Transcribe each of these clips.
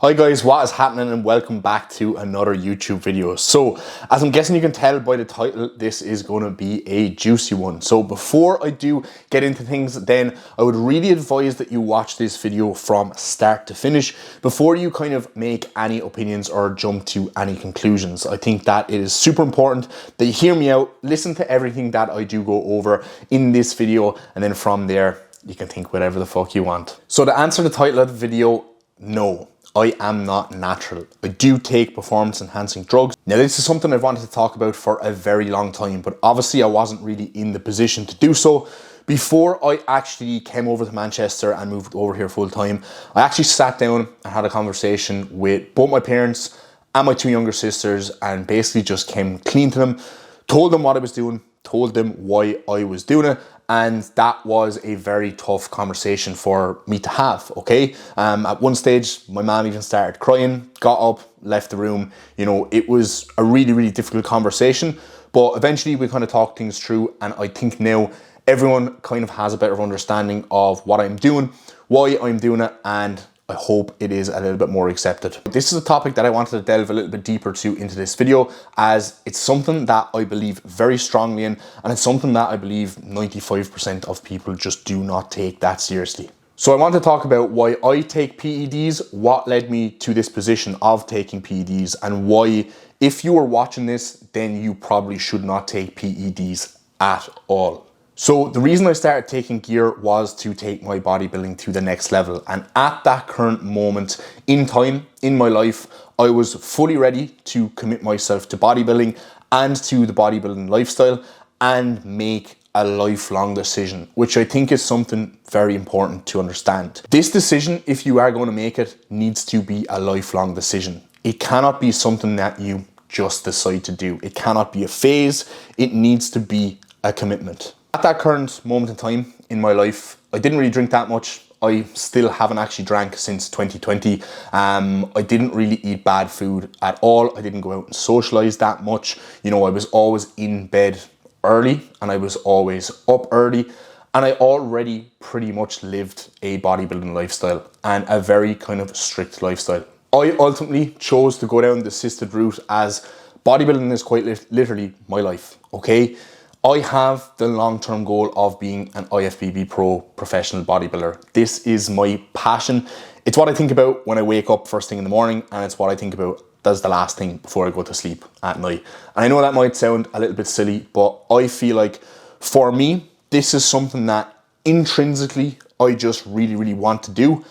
Hi guys, what is happening and welcome back to another YouTube video. So, as I'm guessing you can tell by the title, this is going to be a juicy one. So before I do get into things then, I would really advise that you watch this video from start to finish before you kind of make any opinions or jump to any conclusions. I think that it is super important that you hear me out, listen to everything that I do go over in this video, and then from there, you can think whatever the fuck you want. So to answer the title of the video, no. I am not natural. I do take performance enhancing drugs. Now this is something I've wanted to talk about for a very long time, but obviously I wasn't really in the position to do so. Before I actually came over to Manchester and moved over here full time, I actually sat down and had a conversation with both my parents and my two younger sisters and basically just came clean to them, told them what I was doing, told them why I was doing it. And that was a very tough conversation for me to have, okay? At one stage, my mom even started crying, got up, left the room. You know, it was a really, really difficult conversation, but eventually we kind of talked things through, and I think now everyone kind of has a better understanding of what I'm doing, why I'm doing it, and I hope it is a little bit more accepted. This is a topic that I wanted to delve a little bit deeper into this video, as it's something that I believe very strongly in, and it's something that I believe 95% of people just do not take that seriously. So I want to talk about why I take PEDs, what led me to this position of taking PEDs, and why, if you are watching this, then you probably should not take PEDs at all. So the reason I started taking gear was to take my bodybuilding to the next level. And at that current moment in time in my life, I was fully ready to commit myself to bodybuilding and to the bodybuilding lifestyle and make a lifelong decision, which I think is something very important to understand. This decision, if you are going to make it, needs to be a lifelong decision. It cannot be something that you just decide to do. It cannot be a phase. It needs to be a commitment. At that current moment in time in my life, I didn't really drink that much. I still haven't actually drank since 2020. I didn't really eat bad food at all. I didn't go out and socialize that much. You know, I was always in bed early and I was always up early. And I already pretty much lived a bodybuilding lifestyle and a very kind of strict lifestyle. I ultimately chose to go down the assisted route, as bodybuilding is quite literally my life, okay? I have the long-term goal of being an IFBB Pro professional bodybuilder. This is my passion. It's what I think about when I wake up first thing in the morning, and it's what I think about as the last thing before I go to sleep at night. And I know that might sound a little bit silly, but I feel like for me, this is something that intrinsically I just really, really want to do,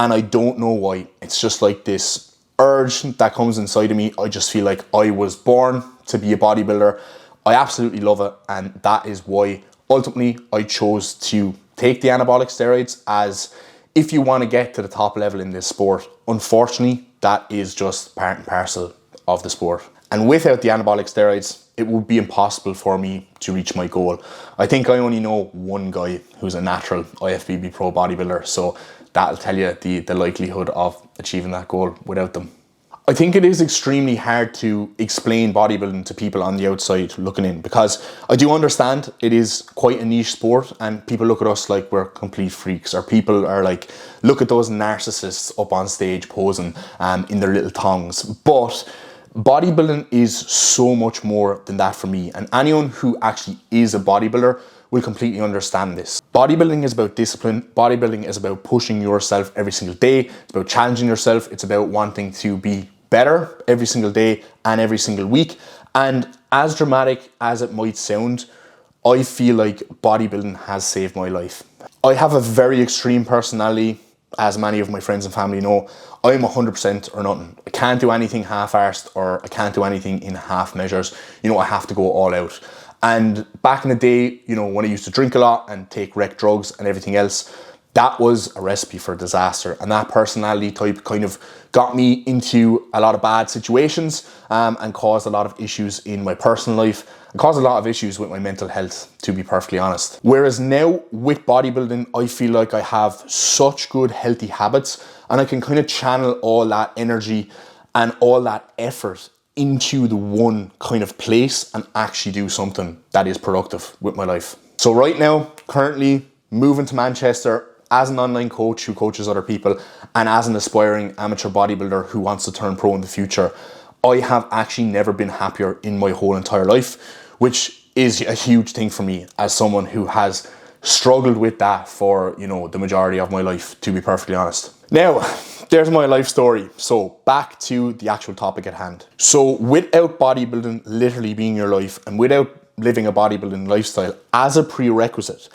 and I don't know why. It's just like this urge that comes inside of me. I just feel like I was born to be a bodybuilder. I absolutely love it, and that is why ultimately I chose to take the anabolic steroids, as if you want to get to the top level in this sport, unfortunately, that is just part and parcel of the sport. And without the anabolic steroids, it would be impossible for me to reach my goal. I think I only know one guy who's a natural IFBB Pro bodybuilder, so that'll tell you the likelihood of achieving that goal without them. I think it is extremely hard to explain bodybuilding to people on the outside looking in, because I do understand it is quite a niche sport and people look at us like we're complete freaks, or people are like, look at those narcissists up on stage posing in their little thongs. But bodybuilding is so much more than that for me, and anyone who actually is a bodybuilder will completely understand this. Bodybuilding is about discipline. Bodybuilding is about pushing yourself every single day. It's about challenging yourself. It's about wanting to be better every single day and every single week. And as dramatic as it might sound, I feel like bodybuilding has saved my life. I have a very extreme personality, as many of my friends and family know. I'm 100% or nothing. I can't do anything half-arsed, or I can't do anything in half measures. You know, I have to go all out. And back in the day, you know, when I used to drink a lot and take rec drugs and everything else, that was a recipe for disaster. And that personality type kind of got me into a lot of bad situations and caused a lot of issues in my personal life, and caused a lot of issues with my mental health, to be perfectly honest. Whereas now with bodybuilding, I feel like I have such good healthy habits, and I can kind of channel all that energy and all that effort into the one kind of place and actually do something that is productive with my life. So right now, currently moving to Manchester, as an online coach who coaches other people, and as an aspiring amateur bodybuilder who wants to turn pro in the future, I have actually never been happier in my whole entire life, which is a huge thing for me as someone who has struggled with that for, you know, the majority of my life, to be perfectly honest. Now, there's my life story. So back to the actual topic at hand. So without bodybuilding literally being your life, and without living a bodybuilding lifestyle as a prerequisite,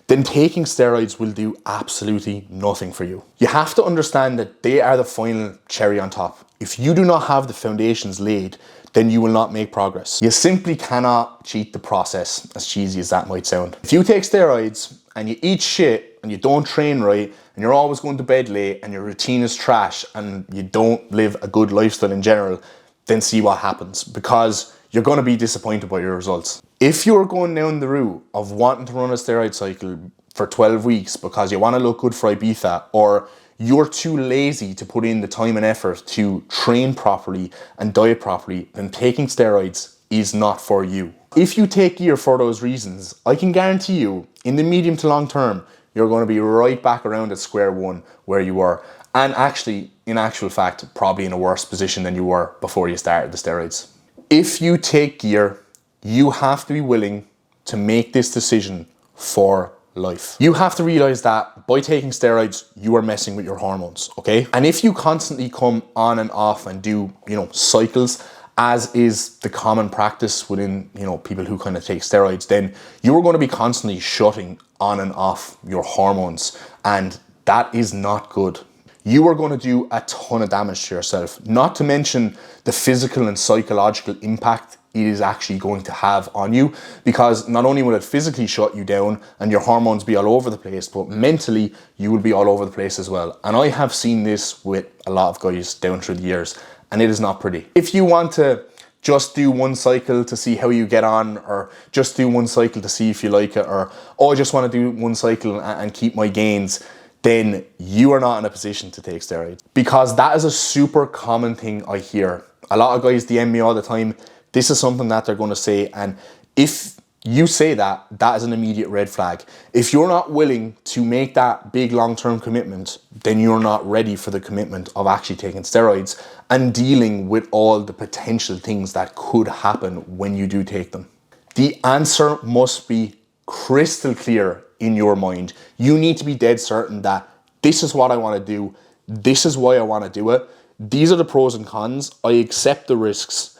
then taking steroids will do absolutely nothing for you. You have to understand that they are the final cherry on top. If you do not have the foundations laid, then you will not make progress. You simply cannot cheat the process, as cheesy as that might sound. If you take steroids and you eat shit and you don't train right and you're always going to bed late and your routine is trash and you don't live a good lifestyle in general, then see what happens, because you're going to be disappointed by your results. If you're going down the route of wanting to run a steroid cycle for 12 weeks because you want to look good for Ibiza, or you're too lazy to put in the time and effort to train properly and diet properly, then taking steroids is not for you. If you take gear for those reasons, I can guarantee you, in the medium to long term, you're going to be right back around at square one where you were. And actually, in actual fact, probably in a worse position than you were before you started the steroids. If you take gear, you have to be willing to make this decision for life. You have to realize that by taking steroids, you are messing with your hormones, okay? And if you constantly come on and off and do, you know, cycles, as is the common practice within, you know, people who kind of take steroids, then you're going to be constantly shutting on and off your hormones, and that is not good. You are going to do a ton of damage to yourself, not to mention the physical and psychological impact it is actually going to have on you, because not only will it physically shut you down and your hormones be all over the place, but mentally you will be all over the place as well. And I have seen this with a lot of guys down through the years, and it is not pretty. If you want to just do one cycle to see how you get on, or just do one cycle to see if you like it, or oh, I just want to do one cycle and keep my gains, then you are not in a position to take steroids. Because that is a super common thing I hear. A lot of guys DM me all the time. This is something that they're going to say, and if you say that, that is an immediate red flag. If you're not willing to make that big long-term commitment, then you're not ready for the commitment of actually taking steroids and dealing with all the potential things that could happen when you do take them. The answer must be crystal clear in your mind. You need to be dead certain that this is what I want to do. This is why I want to do it. These are the pros and cons. I accept the risks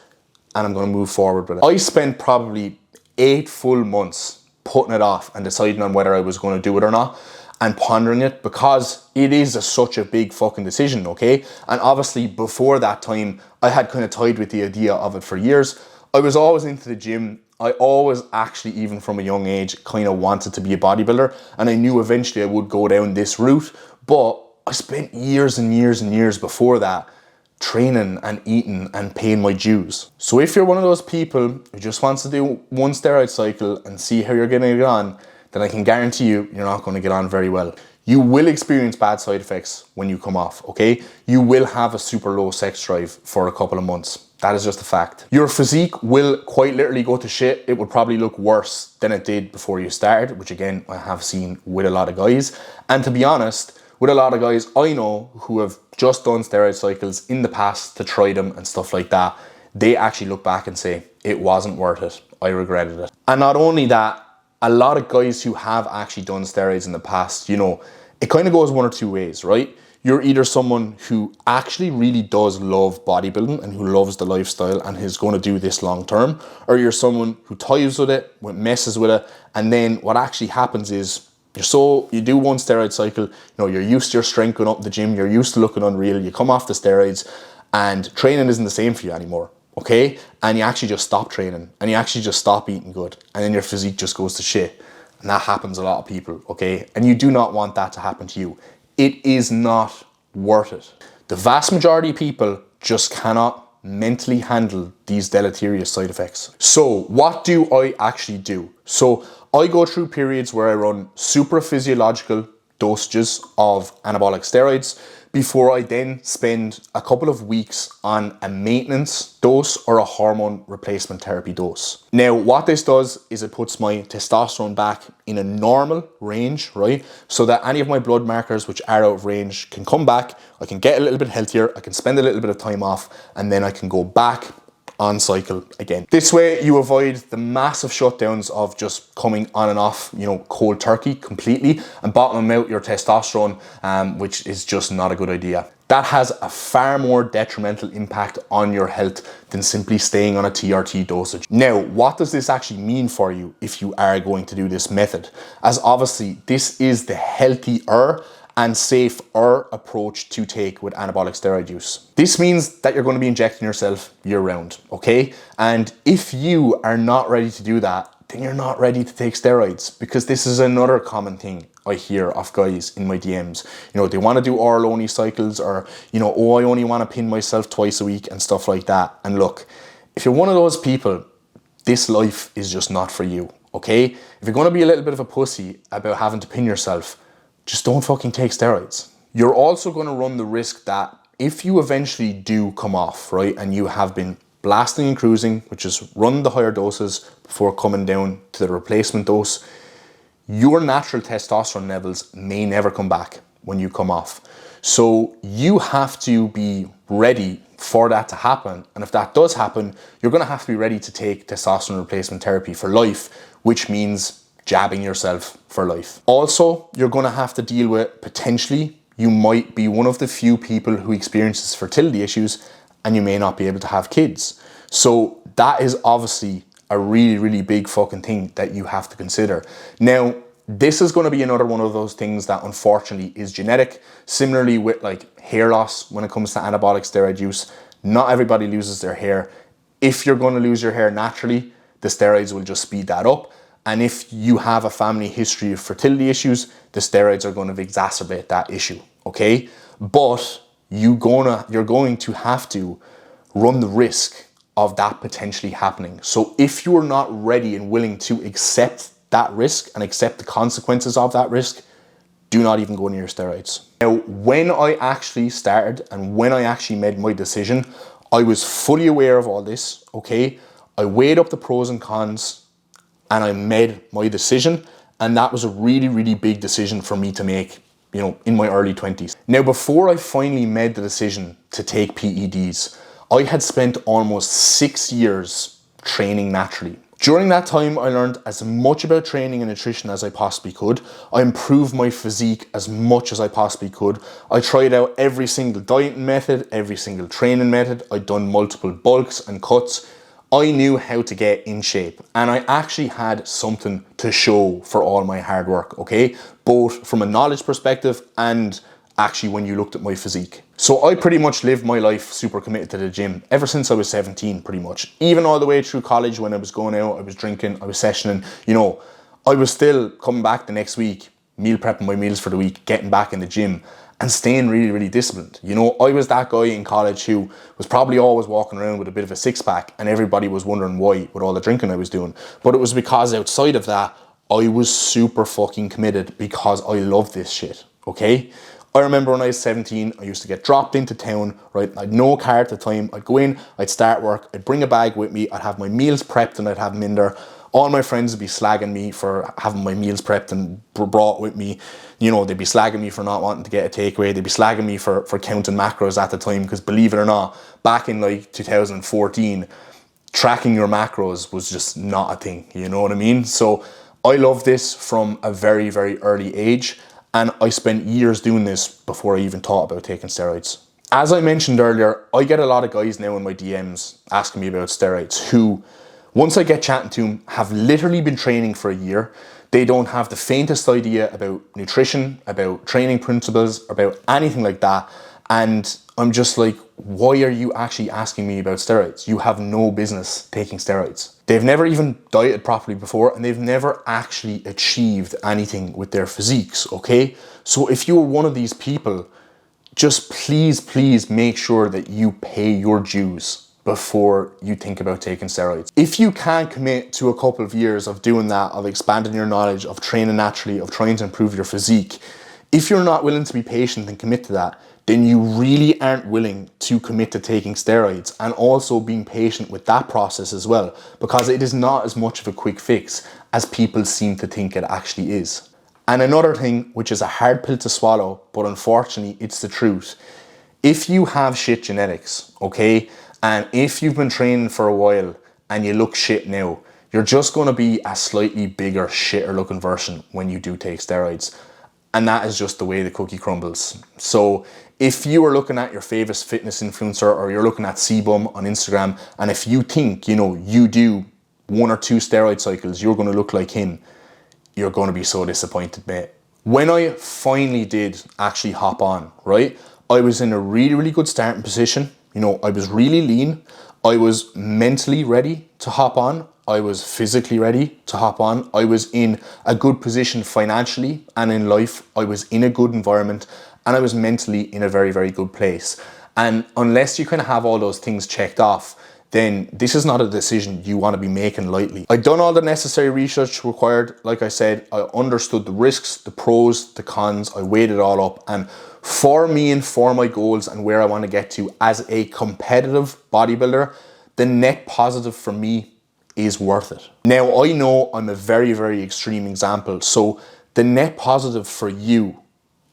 and I'm going to move forward with it. I spent probably 8 full months putting it off and deciding on whether I was going to do it or not, and pondering it, because it is such a big fucking decision, okay? And obviously before that time, I had kind of toyed with the idea of it for years. I was always into the gym. I always actually, even from a young age, kind of wanted to be a bodybuilder, and I knew eventually I would go down this route, but I spent years and years and years before that training and eating and paying my dues. So if you're one of those people who just wants to do one steroid cycle and see how you're going to get on, then I can guarantee you, you're not going to get on very well. You will experience bad side effects when you come off, okay? You will have a super low sex drive for a couple of months. That is just a fact. Your physique will quite literally go to shit. It will probably look worse than it did before you started, which again, I have seen with a lot of guys. And to be honest, with a lot of guys I know who have just done steroid cycles in the past to try them and stuff like that, they actually look back and say, it wasn't worth it. I regretted it. And not only that, a lot of guys who have actually done steroids in the past, you know, it kind of goes one or two ways, right? You're either someone who actually really does love bodybuilding and who loves the lifestyle and is going to do this long term, or you're someone who toys with it, messes with it, and then what actually happens is you do one steroid cycle, you know, you're used to your strength going up in the gym, you're used to looking unreal, you come off the steroids and training isn't the same for you anymore, okay? And you actually just stop training and you actually just stop eating good, and then your physique just goes to shit. And that happens a lot of people, okay? And you do not want that to happen to you. It is not worth it. The vast majority of people just cannot mentally handle these deleterious side effects. So what do I actually do? So I go through periods where I run super physiological dosages of anabolic steroids before I then spend a couple of weeks on a maintenance dose or a hormone replacement therapy dose. Now, what this does is it puts my testosterone back in a normal range, right? So that any of my blood markers which are out of range can come back, I can get a little bit healthier, I can spend a little bit of time off, and then I can go back on cycle again. This way you avoid the massive shutdowns of just coming on and off, cold turkey completely and bottoming out your testosterone, which is just not a good idea. That has a far more detrimental impact on your health than simply staying on a TRT dosage. Now, what does this actually mean for you if you are going to do this method? As obviously this is the healthier and safer approach to take with anabolic steroid use. This means that you're going to be injecting yourself year round, okay? And if you are not ready to do that, then you're not ready to take steroids, because this is another common thing I hear of guys in my DMs. They want to do oral only cycles, or, oh, I only want to pin myself twice a week and stuff like that. And look, if you're one of those people, this life is just not for you, okay? If you're going to be a little bit of a pussy about having to pin yourself, just don't fucking take steroids. You're also going to run the risk that if you eventually do come off, right, and you have been blasting and cruising, which is run the higher doses before coming down to the replacement dose, your natural testosterone levels may never come back when you come off. So you have to be ready for that to happen. And if that does happen, you're going to have to be ready to take testosterone replacement therapy for life, which means jabbing yourself for life. Also, you're going to have to deal with, potentially, you might be one of the few people who experiences fertility issues and you may not be able to have kids. So that is obviously a really, really big fucking thing that you have to consider. Now, this is going to be another one of those things that unfortunately is genetic. Similarly with like hair loss when it comes to anabolic steroid use, not everybody loses their hair. If you're going to lose your hair naturally, the steroids will just speed that up. And if you have a family history of fertility issues, the steroids are going to exacerbate that issue, okay? But you're going to have to run the risk of that potentially happening. So if you're not ready and willing to accept that risk and accept the consequences of that risk, do not even go near your steroids. Now, when I actually started and when I actually made my decision, I was fully aware of all this, okay? I weighed up the pros and cons, and I made my decision, and that was a really, really big decision for me to make, in my early 20s. Now, before I finally made the decision to take PEDs, I had spent almost 6 years training naturally. During that time, I learned as much about training and nutrition as I possibly could. I improved my physique as much as I possibly could. I tried out every single dieting method, every single training method. I'd done multiple bulks and cuts. I knew how to get in shape, and I actually had something to show for all my hard work, okay? Both from a knowledge perspective and actually when you looked at my physique. So I pretty much lived my life super committed to the gym ever since I was 17, pretty much. Even all the way through college when I was going out, I was drinking, I was sessioning, I was still coming back the next week, meal prepping my meals for the week, getting back in the gym and staying really, really disciplined. I was that guy in college who was probably always walking around with a bit of a six pack and everybody was wondering why with all the drinking I was doing. But it was because outside of that, I was super fucking committed because I love this shit, okay? I remember when I was 17, I used to get dropped into town, right? I had no car at the time. I'd go in, I'd start work, I'd bring a bag with me, I'd have my meals prepped and I'd have them in there. All my friends would be slagging me for having my meals prepped and brought with me. They'd be slagging me for not wanting to get a takeaway. They'd be slagging me for counting macros at the time, because believe it or not, back in like 2014, tracking your macros was just not a thing, you know what I mean? So I love this from a very, very early age, and I spent years doing this before I even thought about taking steroids. As I mentioned earlier, I get a lot of guys now in my DMs asking me about steroids who, once I get chatting to them, have literally been training for a year. They don't have the faintest idea about nutrition, about training principles, about anything like that. And I'm just like, why are you actually asking me about steroids? You have no business taking steroids. They've never even dieted properly before, and they've never actually achieved anything with their physiques, okay? So if you're one of these people, just please make sure that you pay your dues before you think about taking steroids. If you can't commit to a couple of years of doing that, of expanding your knowledge, of training naturally, of trying to improve your physique, If you're not willing to be patient and commit to that, then you really aren't willing to commit to taking steroids and also being patient with that process as well, because it is not as much of a quick fix as people seem to think it actually is. And another thing, which is a hard pill to swallow, but unfortunately it's the truth. If you have shit genetics, okay, and if you've been training for a while and you look shit now, you're just going to be a slightly bigger, shitter looking version when you do take steroids. And that is just the way the cookie crumbles. So if you are looking at your favorite fitness influencer, or you're looking at C-Bum on Instagram, and if you think, you do 1 or 2 steroid cycles, you're going to look like him, you're going to be so disappointed, mate. When I finally did actually hop on, right, I was in a really, really good starting position. I was really lean. I was mentally ready to hop on. I was physically ready to hop on. I was in a good position financially and in life. I was in a good environment, and I was mentally in a very, very good place. And unless you kind of have all those things checked off, then this is not a decision you want to be making lightly. I've done all the necessary research required. Like I said, I understood the risks, the pros, the cons. I weighed it all up. And for me and for my goals and where I want to get to as a competitive bodybuilder, the net positive for me is worth it. Now, I know I'm a very, very extreme example. So the net positive for you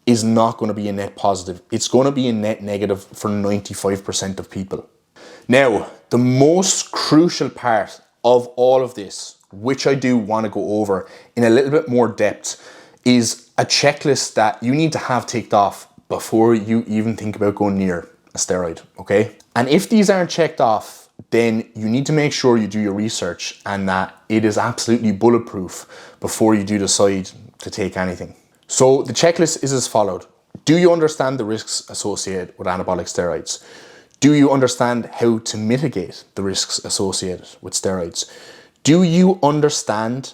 is not going to be a net positive. It's going to be a net negative for 95% of people. Now, the most crucial part of all of this, which I do want to go over in a little bit more depth, is a checklist that you need to have ticked off before you even think about going near a steroid, okay? And if these aren't checked off, then you need to make sure you do your research and that it is absolutely bulletproof before you do decide to take anything. So the checklist is as followed. Do you understand the risks associated with anabolic steroids? Do you understand how to mitigate the risks associated with steroids? Do you understand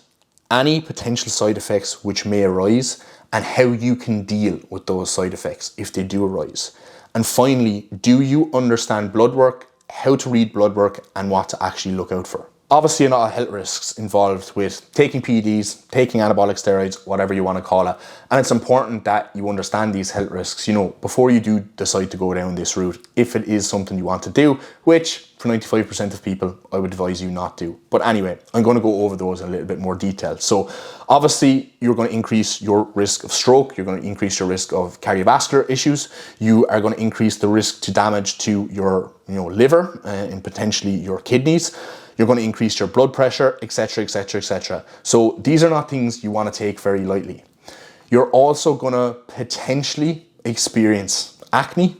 any potential side effects which may arise and how you can deal with those side effects if they do arise? And finally, do you understand blood work, how to read blood work, and what to actually look out for? Obviously, a lot of health risks involved with taking PEDs, taking anabolic steroids, whatever you want to call it. And it's important that you understand these health risks, before you do decide to go down this route, if it is something you want to do, which for 95% of people, I would advise you not to. But anyway, I'm going to go over those in a little bit more detail. So obviously, you're going to increase your risk of stroke. You're going to increase your risk of cardiovascular issues. You are going to increase the risk to damage to your liver and potentially your kidneys. You're going to increase your blood pressure, etc., etc., etc. So these are not things you want to take very lightly. You're also going to potentially experience acne,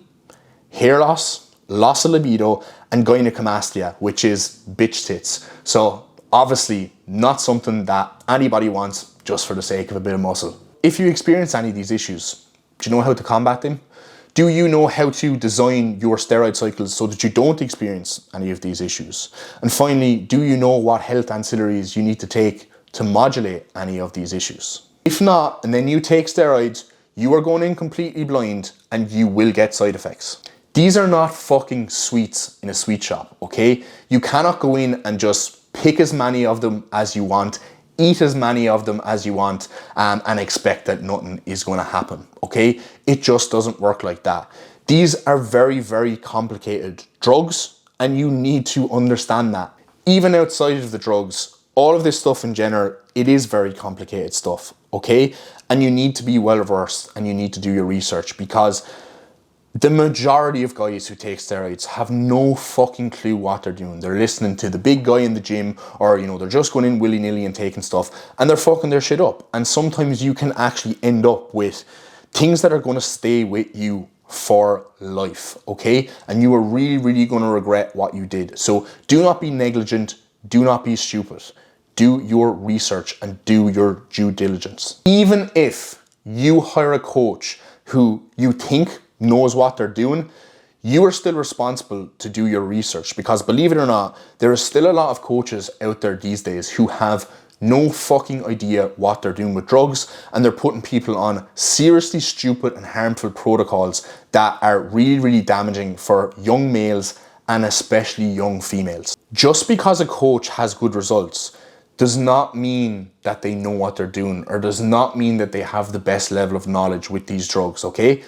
hair loss, loss of libido, and gynecomastia, which is bitch tits. So obviously not something that anybody wants just for the sake of a bit of muscle. If you experience any of these issues, do you know how to combat them? Do you know how to design your steroid cycles so that you don't experience any of these issues? And finally, do you know what health ancillaries you need to take to modulate any of these issues? If not, and then you take steroids, you are going in completely blind and you will get side effects. These are not fucking sweets in a sweet shop, okay? You cannot go in and just pick as many of them as you want, eat as many of them as you want, and expect that nothing is going to happen, okay? It just doesn't work like that. These are very, very complicated drugs, and you need to understand that. Even outside of the drugs, all of this stuff in general, it is very complicated stuff, okay? And you need to be well versed and you need to do your research, because the majority of guys who take steroids have no fucking clue what they're doing. They're listening to the big guy in the gym, or they're just going in willy-nilly and taking stuff, and they're fucking their shit up. And sometimes you can actually end up with things that are going to stay with you for life, okay? And you are really, really going to regret what you did. So do not be negligent. Do not be stupid. Do your research and do your due diligence. Even if you hire a coach who you think knows what they're doing, you are still responsible to do your research, because believe it or not, there is still a lot of coaches out there these days who have no fucking idea what they're doing with drugs, and they're putting people on seriously stupid and harmful protocols that are really, really damaging for young males and especially young females. Just because a coach has good results does not mean that they know what they're doing, or does not mean that they have the best level of knowledge with these drugs, okay?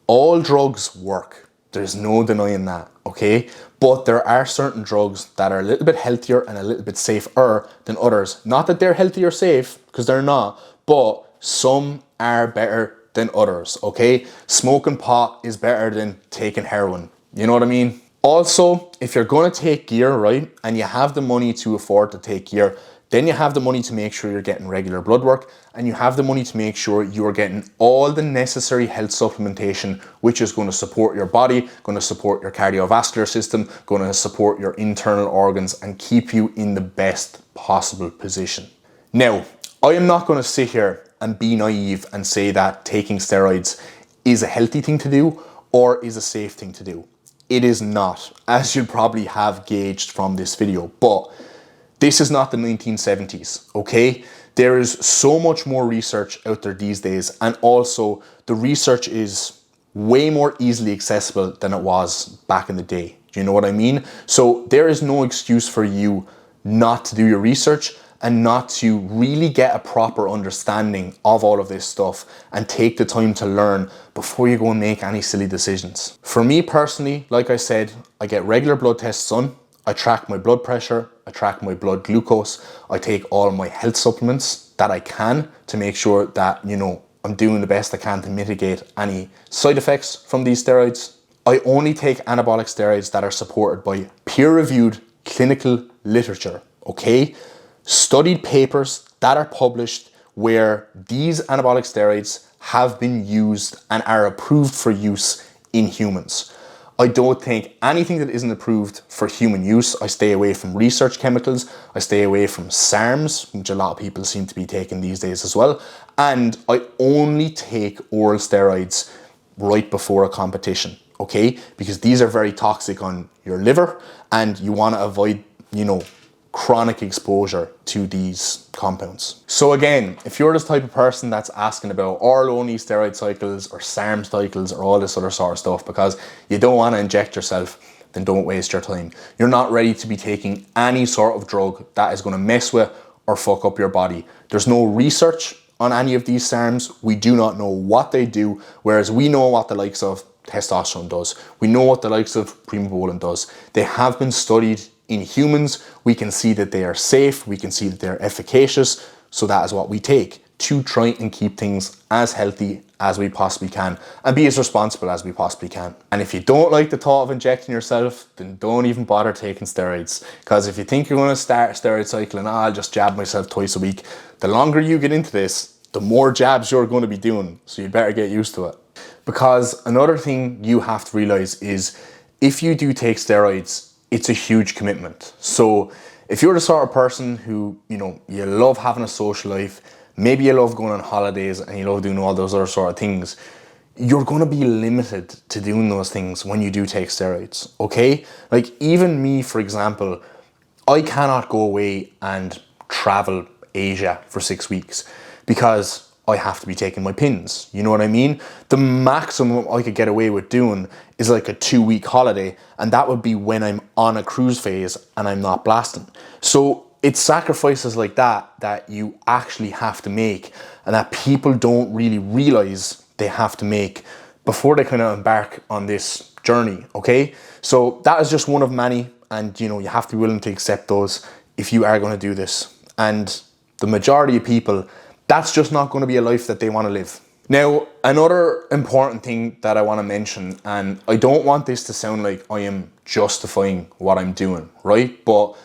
All drugs work. There's no denying that, okay? But there are certain drugs that are a little bit healthier and a little bit safer than others. Not that they're healthy or safe, because they're not, but some are better than others, okay? Smoking pot is better than taking heroin. You know what I mean? Also, if you're gonna take gear, right, and you have the money to afford to take gear, then you have the money to make sure you're getting regular blood work, and you have the money to make sure you're getting all the necessary health supplementation, which is going to support your body, going to support your cardiovascular system, going to support your internal organs, and keep you in the best possible position. Now, I am not going to sit here and be naive and say that taking steroids is a healthy thing to do or is a safe thing to do. It is not, as you'll probably have gauged from this video, but this is not the 1970s, okay? There is so much more research out there these days, and also the research is way more easily accessible than it was back in the day. Do you know what I mean? So there is no excuse for you not to do your research and not to really get a proper understanding of all of this stuff and take the time to learn before you go and make any silly decisions. For me personally, like I said, I get regular blood tests done. I track my blood pressure, I track my blood glucose, I take all my health supplements that I can to make sure that, you know, I'm doing the best I can to mitigate any side effects from these steroids. I only take anabolic steroids that are supported by peer-reviewed clinical literature, okay? Studied papers that are published where these anabolic steroids have been used and are approved for use in humans. I don't take anything that isn't approved for human use. I stay away from research chemicals. I stay away from SARMs, which a lot of people seem to be taking these days as well. And I only take oral steroids right before a competition, okay? Because these are very toxic on your liver and you want to avoid, you know, chronic exposure to these compounds. So again, if you're this type of person that's asking about oral-only steroid cycles or SARM cycles or all this other sort of stuff because you don't want to inject yourself, then don't waste your time. You're not ready to be taking any sort of drug that is going to mess with or fuck up your body. There's no research on any of these SARMs. We do not know what they do, whereas we know what the likes of testosterone does. We know what the likes of primobolan does. They have been studied in humans. We can see that they are safe, we can see that they're efficacious, so that is what we take to try and keep things as healthy as we possibly can and be as responsible as we possibly can. And if you don't like the thought of injecting yourself, then don't even bother taking steroids, because if you think you're going to start a steroid cycle and I'll just jab myself twice a week, the longer you get into this, the more jabs you're going to be doing, so you better get used to it. Because another thing you have to realize is if you do take steroids, it's a huge commitment. So if you're the sort of person who, you know, you love having a social life, maybe you love going on holidays and you love doing all those other sort of things, you're going to be limited to doing those things when you do take steroids, okay? Like even me, for example, I cannot go away and travel Asia for 6 weeks because I have to be taking my pins. You know what I mean? The maximum I could get away with doing is like a 2-week holiday, and that would be when I'm on a cruise phase and I'm not blasting. So it's sacrifices like that that you actually have to make and that people don't really realize they have to make before they kind of embark on this journey, okay? So that is just one of many, and you know, you have to be willing to accept those if you are going to do this. And the majority of people, that's just not going to be a life that they want to live. Now, another important thing that I want to mention, and I don't want this to sound like I am justifying what I'm doing, right? But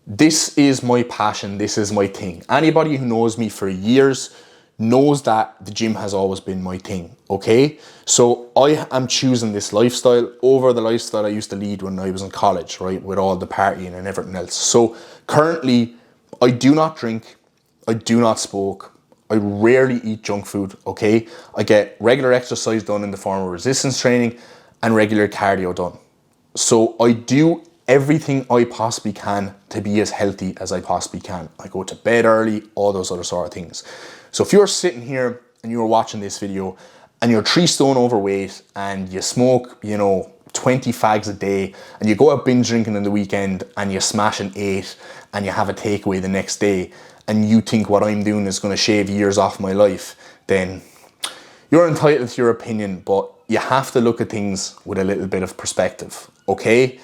this is my passion, this is my thing. Anybody who knows me for years knows that the gym has always been my thing, okay? So I am choosing this lifestyle over the lifestyle I used to lead when I was in college, right? With all the partying and everything else. So currently, I do not drink, I do not smoke, I rarely eat junk food, okay? I get regular exercise done in the form of resistance training and regular cardio done. So I do everything I possibly can to be as healthy as I possibly can. I go to bed early, all those other sort of things. So if you're sitting here and you're watching this video and you're 3 stone overweight and you smoke, you know, 20 fags a day and you go out binge drinking in the weekend and you smash an 8 and you have a takeaway the next day and you think what I'm doing is going to shave years off my life, then you're entitled to your opinion, but you have to look at things with a little bit of perspective, okay?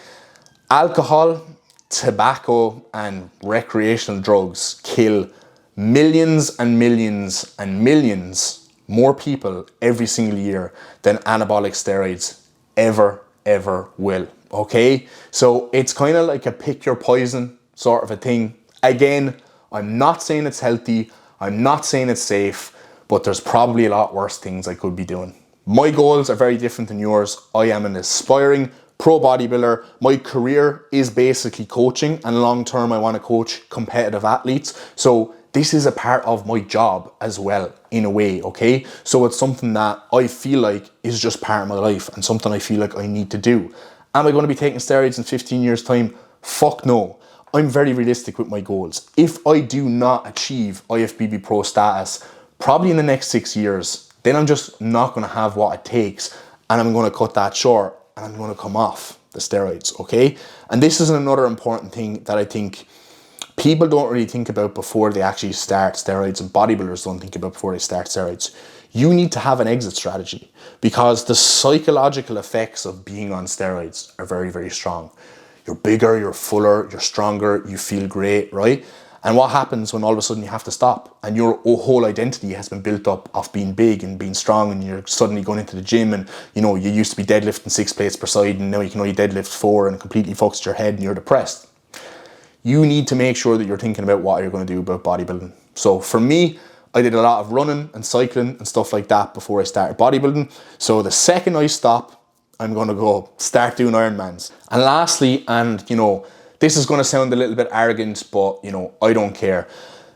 Alcohol, tobacco, and recreational drugs kill millions and millions and millions more people every single year than anabolic steroids ever will, okay? So it's kind of like a pick your poison sort of a thing. Again, I'm not saying it's healthy, I'm not saying it's safe, but there's probably a lot worse things I could be doing. My goals are very different than yours. I am an aspiring pro bodybuilder. My career is basically coaching, and long term I want to coach competitive athletes. So this is a part of my job as well, in a way, okay? So it's something that I feel like is just part of my life and something I feel like I need to do. Am I going to be taking steroids in 15 years time? Fuck no. I'm very realistic with my goals. If I do not achieve IFBB Pro status, probably in the next 6 years, then I'm just not going to have what it takes and I'm going to cut that short and I'm going to come off the steroids, okay? And this is another important thing that I think people don't really think about before they actually start steroids, and bodybuilders don't think about before they start steroids. You need to have an exit strategy because the psychological effects of being on steroids are very, very strong. You're bigger, you're fuller, you're stronger, you feel great, right? And what happens when all of a sudden you have to stop and your whole identity has been built up of being big and being strong, and you're suddenly going into the gym and you used to be deadlifting 6 plates per side and now you can only deadlift 4 and it completely fucks your head and you're depressed. You need to make sure that you're thinking about what you're going to do about bodybuilding. So for me, I did a lot of running and cycling and stuff like that before I started bodybuilding. So the second I stop, I'm going to go start doing Ironmans. And lastly, and this is going to sound a little bit arrogant, but I don't care.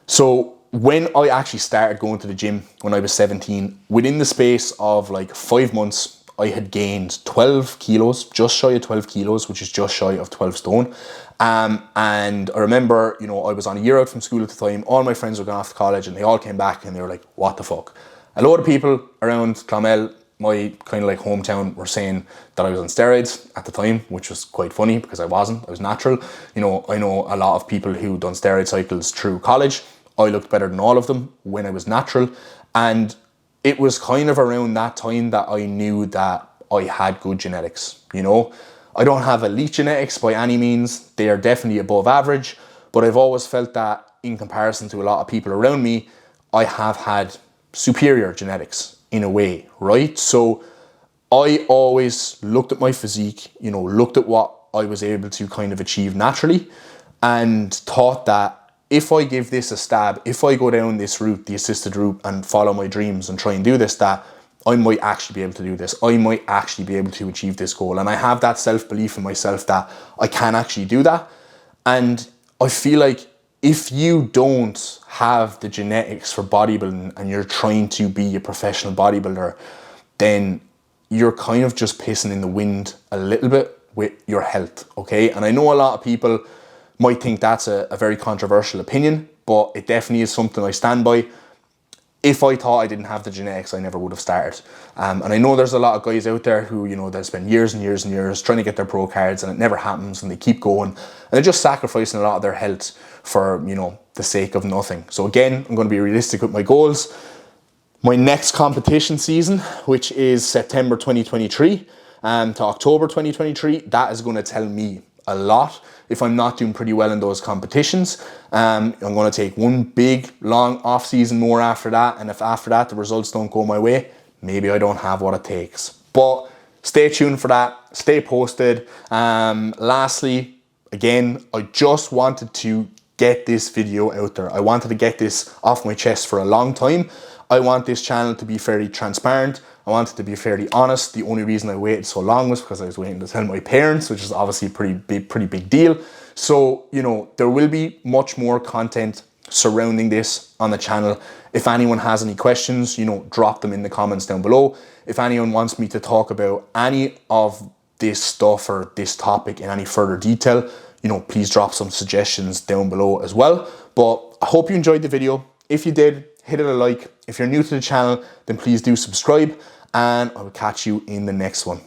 So when I actually started going to the gym when I was 17, within the space of like 5 months, I had gained 12 kilos, just shy of 12 kilos, which is just shy of 12 stone. And I remember, I was on a year out from school at the time. All my friends were going off to college and they all came back and they were like, what the fuck? A lot of people around Clonmel, my kind of like hometown, were saying that I was on steroids at the time, which was quite funny because I wasn't. I was natural. I know a lot of people who done steroid cycles through college. I looked better than all of them when I was natural. And it was kind of around that time that I knew that I had good genetics, I don't have elite genetics by any means. They are definitely above average, but I've always felt that in comparison to a lot of people around me, I have had superior genetics in a way, right? So I always looked at my physique, looked at what I was able to kind of achieve naturally and thought that if I give this a stab, if I go down this route, the assisted route, and follow my dreams and try and do this, that I might actually be able to do this. I might actually be able to achieve this goal. And I have that self-belief in myself that I can actually do that. And I feel like if you don't have the genetics for bodybuilding and you're trying to be a professional bodybuilder, then you're kind of just pissing in the wind a little bit with your health, okay? And I know a lot of people might think that's a very controversial opinion, but it definitely is something I stand by. If I thought I didn't have the genetics, I never would have started. And I know there's a lot of guys out there who, they spend years and years and years trying to get their pro cards and it never happens and they keep going. And they're just sacrificing a lot of their health for, the sake of nothing. So again, I'm going to be realistic with my goals. My next competition season, which is September 2023 to October 2023, that is going to tell me a lot. If I'm not doing pretty well in those competitions, I'm going to take one big long off season more after that, and if after that the results don't go my way, maybe I don't have what it takes. But stay tuned for that, stay posted. Lastly, again, I just wanted to get this video out there. I wanted to get this off my chest for a long time. I want this channel to be fairly transparent. I want it to be fairly honest. The only reason I waited so long was because I was waiting to tell my parents, which is obviously a pretty big deal. So, there will be much more content surrounding this on the channel. If anyone has any questions, drop them in the comments down below. If anyone wants me to talk about any of this stuff or this topic in any further detail, please drop some suggestions down below as well. But I hope you enjoyed the video. If you did, hit it a like. If you're new to the channel, then please do subscribe, and I will catch you in the next one.